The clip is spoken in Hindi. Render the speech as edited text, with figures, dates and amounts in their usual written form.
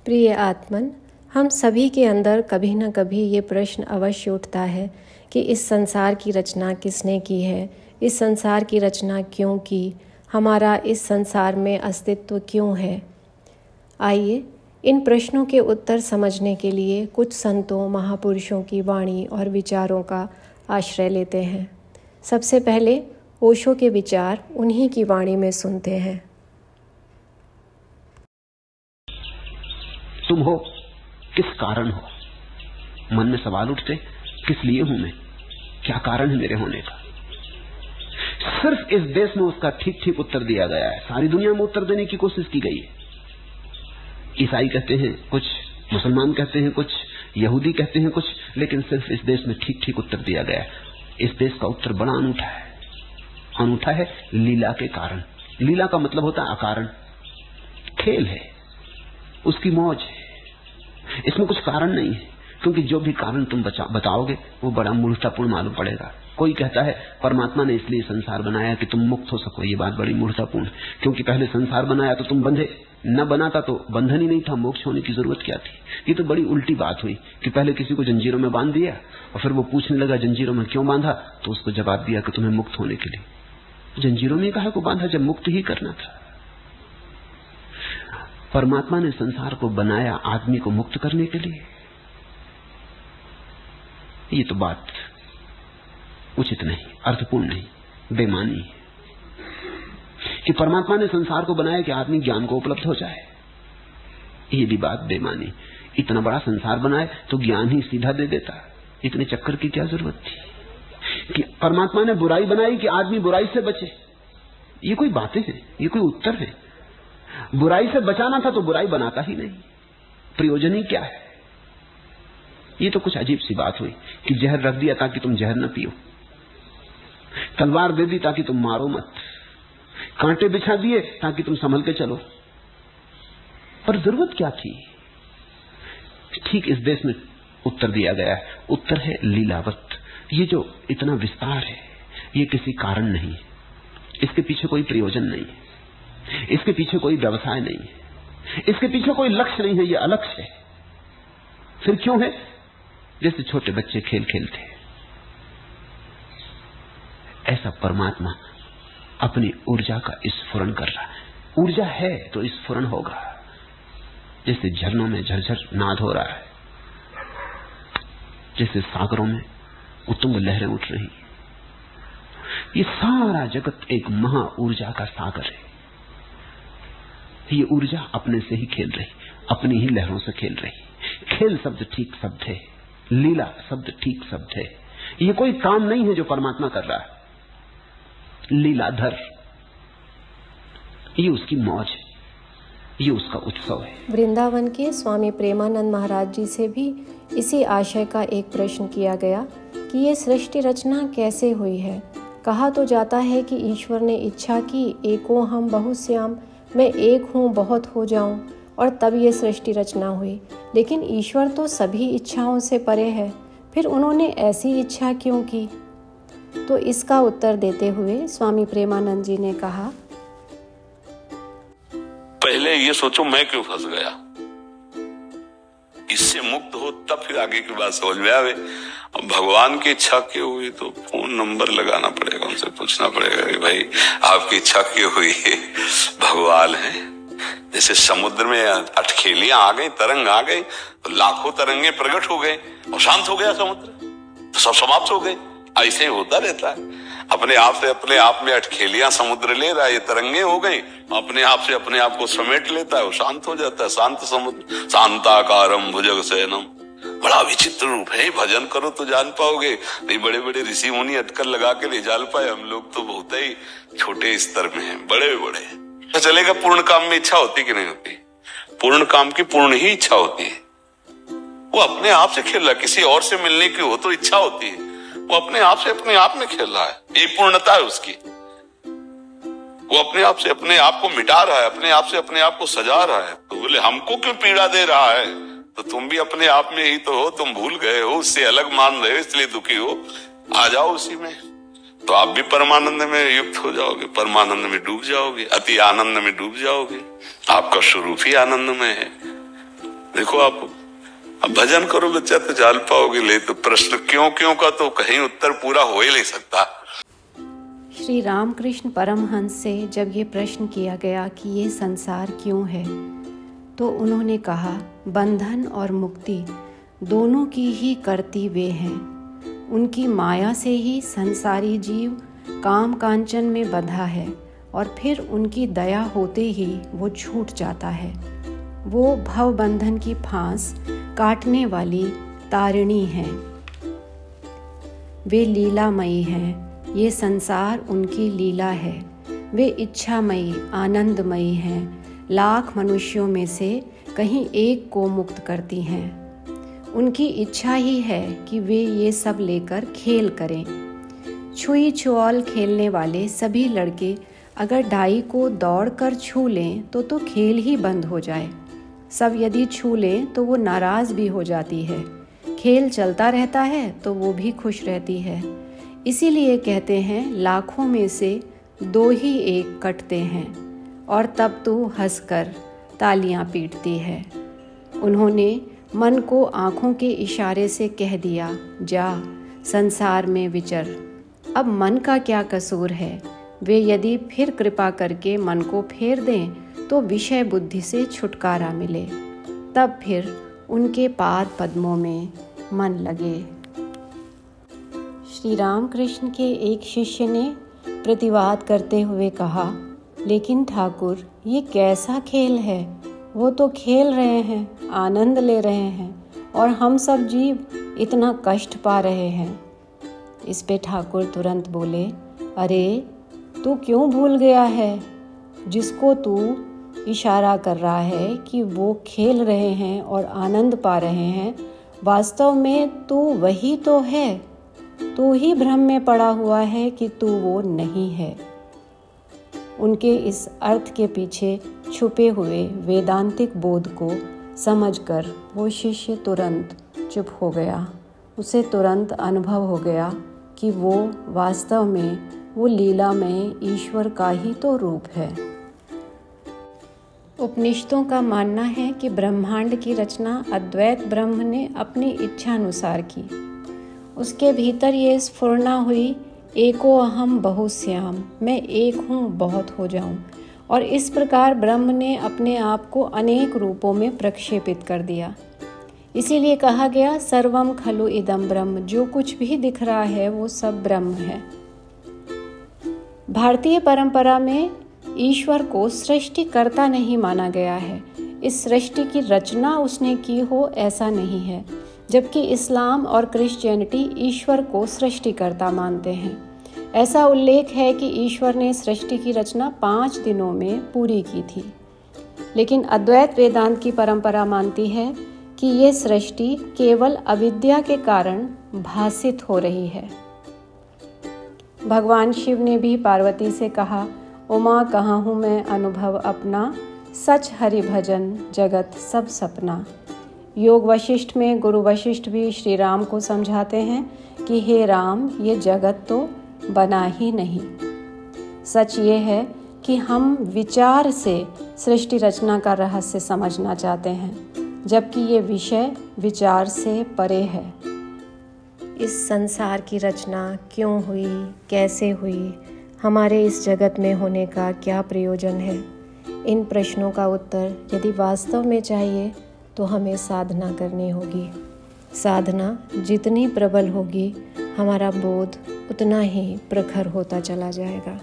प्रिय आत्मन, हम सभी के अंदर कभी न कभी ये प्रश्न अवश्य उठता है कि इस संसार की रचना किसने की है, इस संसार की रचना क्यों की, हमारा इस संसार में अस्तित्व क्यों है। आइए इन प्रश्नों के उत्तर समझने के लिए कुछ संतों, महापुरुषों की वाणी और विचारों का आश्रय लेते हैं। सबसे पहले ओशो के विचार उन्हीं की वाणी में सुनते हैं। तुम हो, किस कारण हो? मन में सवाल उठते, किस लिए हूं मैं, क्या कारण है मेरे होने का? सिर्फ इस देश में उसका ठीक ठीक उत्तर दिया गया है। सारी दुनिया में उत्तर देने की कोशिश की गई है। ईसाई कहते हैं कुछ, मुसलमान कहते हैं कुछ, यहूदी कहते हैं कुछ, लेकिन सिर्फ इस देश में ठीक ठीक उत्तर दिया गया है। इस देश का उत्तर बड़ा अनूठा है। अनूठा है लीला के कारण। लीला का मतलब होता है अकारण, खेल है, उसकी मौज है। इसमें कुछ कारण नहीं है, क्योंकि जो भी कारण तुम बताओगे वो बड़ा मूर्खतापूर्ण मालूम पड़ेगा। कोई कहता है परमात्मा ने इसलिए संसार बनाया कि तुम मुक्त हो सको। ये बात बड़ी मूर्खतापूर्ण है, क्योंकि पहले संसार बनाया तो तुम बंधे, न बनाता तो बंधन ही नहीं था, मोक्ष होने की जरूरत क्या थी? ये तो बड़ी उल्टी बात हुई कि पहले किसी को जंजीरों में बांध दिया और फिर वो पूछने लगा जंजीरों में क्यों बांधा, तो उसको जवाब दिया कि तुम्हें मुक्त होने के लिए। जंजीरों में काहे को बांधा जब मुक्त ही करना था? परमात्मा ने संसार को बनाया आदमी को मुक्त करने के लिए। ये तो बात उचित नहीं, अर्थपूर्ण नहीं, बेमानी है कि परमात्मा ने संसार को बनाया कि आदमी ज्ञान को उपलब्ध हो जाए। ये भी बात बेमानी। इतना बड़ा संसार बनाए तो ज्ञान ही सीधा दे देता, इतने चक्कर की क्या जरूरत थी? कि परमात्मा ने बुराई बनाई कि आदमी बुराई से बचे। ये कोई बातें हैं? ये कोई उत्तर है? बुराई से बचाना था तो बुराई बनाता ही नहीं, प्रयोजन ही क्या है? ये तो कुछ अजीब सी बात हुई कि जहर रख दिया ताकि तुम जहर न पियो, तलवार दे दी ताकि तुम मारो मत, कांटे बिछा दिए ताकि तुम संभल के चलो। पर जरूरत क्या थी? ठीक इस देश में उत्तर दिया गया है। उत्तर है लीलावत। ये जो इतना विस्तार है ये किसी कारण नहीं है, इसके पीछे कोई प्रयोजन नहीं है, इसके पीछे कोई व्यवसाय नहीं है, इसके पीछे कोई लक्ष्य नहीं है, ये अलक्ष्य है। फिर क्यों है? जैसे छोटे बच्चे खेल खेलते हैं, ऐसा परमात्मा अपनी ऊर्जा का स्फुरण कर रहा है। ऊर्जा है तो स्फुरण होगा। जैसे झरनों में झरझर नाद हो रहा है, जैसे सागरों में उत्तुंग लहरें उठ रही। ये सारा जगत एक महा ऊर्जा का सागर है। ये ऊर्जा अपने से ही खेल रही, अपनी ही लहरों से खेल रही। खेल शब्द ठीक शब्द है, लीला शब्द ठीक शब्द है। ये कोई काम नहीं है जो परमात्मा कर रहा है। लीलाधर, ये उसकी मौज है, ये उसका उत्सव है। वृंदावन के स्वामी प्रेमानंद महाराज जी से भी इसी आशय का एक प्रश्न किया गया कि ये सृष्टि रचना कैसे हुई है। कहा तो जाता है कि ईश्वर ने इच्छा की, एको हम बहुश्याम, मैं एक हूँ बहुत हो जाऊं, और तब ये सृष्टि रचना हुई। लेकिन ईश्वर तो सभी इच्छाओं से परे है, फिर उन्होंने ऐसी इच्छा क्यों की? तो इसका उत्तर देते हुए स्वामी प्रेमानंद जी ने कहा, पहले ये सोचो मैं क्यों फंस गया, इससे मुक्त हो तब फिर आगे की बात समझ में आवे। अब भगवान की इच्छा क्यों हुई तो फोन नंबर लगाना पड़ेगा, उनसे पूछना पड़ेगा कि भाई आपकी इच्छा क्यों हुई है। भगवान है, जैसे समुद्र में अटखेलियां आ गई, तरंग आ गई, तो लाखों तरंगे प्रकट हो गए और शांत हो गया समुद्र, तो सब समाप्त हो गए। ऐसे ही होता रहता है, अपने आप से अपने आप में अटखेलियां समुद्र ले रहा है, ये तरंगे हो गई, अपने आप से अपने आप को समेट लेता है, वो शांत हो जाता है। शांत समुद्र, शांताकारम भुजगशयनम, बड़ा विचित्र रूप है। भजन करो तो जान पाओगे, नहीं बड़े बड़े ऋषि मुनि अटकल लगा के ले जान पाए। हम लोग तो बहुत ही छोटे स्तर में हैं, बड़े बड़े तो चलेगा। पूर्ण काम में इच्छा होती कि नहीं होती? पूर्ण काम की पूर्ण ही इच्छा होती है। वो अपने आप से खेल रहा है, किसी और से मिलने की हो तो इच्छा होती है, वो अपने आप से अपने आप में खेल रहा है, ये पूर्णता है उसकी। वो अपने आप से अपने आप को मिटा रहा है, अपने आप से अपने आप को सजा रहा है। तो बोले हमको क्यों पीड़ा दे रहा है? तो तुम भी अपने आप में ही तो हो, तुम भूल गए हो, उससे अलग मान रहे हो, इसलिए दुखी हो। आ जाओ उसी में, तो आप भी परमानंद में युक्त हो जाओगे, परमानंद में डूब जाओगे, अति आनंद में डूब जाओगे। आपका स्वरूप ही आनंद में है। देखो आप अब भजन करो बच्चा तो जान पाओगे, ले तो प्रश्न क्यों क्यों का तो कहीं उत्तर पूरा हो ही नहीं सकता। श्री रामकृष्ण परमहंस से जब ये प्रश्न किया गया कि ये संसार क्यों है, तो उन्होंने कहा बंधन और मुक्ति दोनों की ही करती वे हैं। उनकी माया से ही संसारी जीव काम कांचन में बंधा है और फिर उनकी दया होते ही वो छूट जाता है। वो भव बंधन की फांस काटने वाली तारिणी हैं। वे लीलामयी हैं, ये संसार उनकी लीला है। वे इच्छामयी आनंदमयी हैं, लाख मनुष्यों में से कहीं एक को मुक्त करती हैं। उनकी इच्छा ही है कि वे ये सब लेकर खेल करें। छुई छुआल खेलने वाले सभी लड़के अगर डाई को दौड़कर छू लें तो खेल ही बंद हो जाए। सब यदि छू लें तो वो नाराज़ भी हो जाती है। खेल चलता रहता है तो वो भी खुश रहती है। इसीलिए कहते हैं लाखों में से दो ही एक कटते हैं और तब तो हंसकर तालियां पीटती है। उन्होंने मन को आँखों के इशारे से कह दिया, जा संसार में विचर। अब मन का क्या कसूर है? वे यदि फिर कृपा करके मन को फेर दें तो विषय बुद्धि से छुटकारा मिले। तब फिर उनके पाद पद्मों में मन लगे। श्री रामकृष्ण के एक शिष्य ने प्रतिवाद करते हुए कहा, लेकिन ठाकुर ये कैसा खेल है? वो तो खेल रहे हैं, आनंद ले रहे हैं और हम सब जीव इतना कष्ट पा रहे हैं। इस पे ठाकुर तुरंत बोले, अरे तू क्यों भूल गया है? जिसको तू इशारा कर रहा है कि वो खेल रहे हैं और आनंद पा रहे हैं, वास्तव में तू वही तो है। तू ही भ्रम में पड़ा हुआ है कि तू वो नहीं है। उनके इस अर्थ के पीछे छुपे हुए वेदांतिक बोध को समझकर वो शिष्य तुरंत चुप हो गया। उसे तुरंत अनुभव हो गया कि वो वास्तव में वो लीला में ईश्वर का ही तो रूप है। उपनिषदों का मानना है कि ब्रह्मांड की रचना अद्वैत ब्रह्म ने अपनी इच्छा अनुसार की। उसके भीतर ये स्फुरना हुई, एको अहम बहुश्याम, मैं एक हूँ बहुत हो जाऊँ। और इस प्रकार ब्रह्म ने अपने आप को अनेक रूपों में प्रक्षेपित कर दिया। इसीलिए कहा गया सर्वम खलु इदम ब्रह्म, जो कुछ भी दिख रहा है वो सब ब्रह्म है। भारतीय परंपरा में ईश्वर को सृष्टिकर्ता नहीं माना गया है। इस सृष्टि की रचना उसने की हो ऐसा नहीं है, जबकि इस्लाम और क्रिश्चियनिटी ईश्वर को सृष्टिकर्ता मानते हैं। ऐसा उल्लेख है कि ईश्वर ने सृष्टि की रचना 5 दिनों में पूरी की थी। लेकिन अद्वैत वेदांत की परंपरा मानती है कि ये सृष्टि केवल अविद्या के कारण भासित हो रही है। भगवान शिव ने भी पार्वती से कहा, उमा कहाँ हूँ मैं अनुभव अपना, सच हरि भजन जगत सब सपना। योग वशिष्ठ में गुरु वशिष्ठ भी श्री राम को समझाते हैं कि हे राम, ये जगत तो बना ही नहीं। सच ये है कि हम विचार से सृष्टि रचना का रहस्य समझना चाहते हैं, जबकि ये विषय विचार से परे है। इस संसार की रचना क्यों हुई, कैसे हुई, हमारे इस जगत में होने का क्या प्रयोजन है, इन प्रश्नों का उत्तर यदि वास्तव में चाहिए तो हमें साधना करनी होगी। साधना जितनी प्रबल होगी, हमारा बोध उतना ही प्रखर होता चला जाएगा।